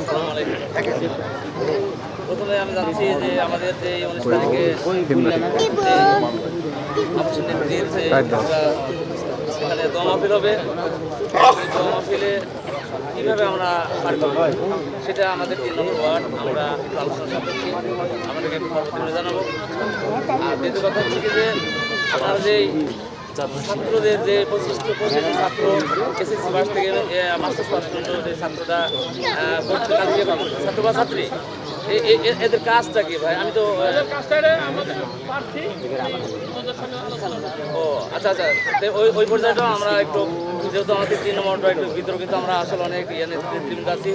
আসসালামু আলাইকুম। প্রথমে আমি জানছি যে আমাদের যে 19 তারিখে আপসের নেত্রীর যে এখানে দোয়া মাহফিল হবে, দোয়া মাহফিলে কীভাবে আমরা পার করব সেটা আমাদের 3 নম্বর ওয়ার্ড আমরা আলোচনা সাপেক্ষে আমাদেরকে পরবর্তীতে জানাবো। আর দ্বিতীয় কথা হচ্ছে কি যে আপনারা যেই ছাত্রদের যে 25 ছাত্র এসএসসি পাস থেকে মাস্টার্স পাস পর্যন্ত যে ছাত্রটা ছাত্র বা ছাত্রী এদের কাজটা কি ভাই? আমি তো ও আচ্ছা আচ্ছা, ওই পর্যায়েটাও আমরা একটু, যেহেতু আমাদের 3 নম্বরটা একটু ভিতরে, কিন্তু আমরা আসলে অনেক নেতৃত্ব আছি,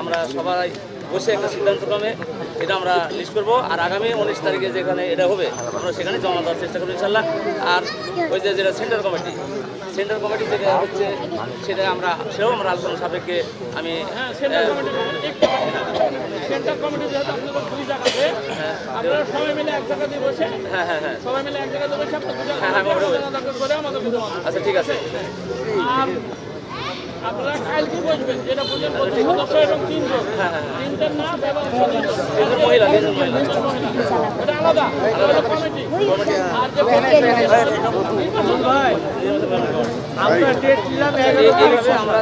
আমরা সবাই বসে একটা সিদ্ধান্তক্রমে এটা আমরা লিস্ট করবো। আর আগামী 19 তারিখে যেখানে এটা হবে আমরা সেখানে জমা দেওয়ার চেষ্টা করবো ইনশাল্লাহ। আর ওই যে যেটা সেন্টার কমিটি যেটা হচ্ছে সেটাও আমরা আলোচনা সাপেক্ষে আমি সেন্টার কমিটি যেহেতু আপনাদের 2 জায়গাতে আপনারা সবাই মিলে এক জায়গাতে বসে সবাই মিলে এক জায়গাতে বসে করে আমাদের আচ্ছা ঠিক আছে। আর আপনারা কালকে বসবেন, যেটা বললেন সদস্য এবং 3 জন, 3জন না এবং মহিলা এটা আলাদা কমিটি। আর যে আমরা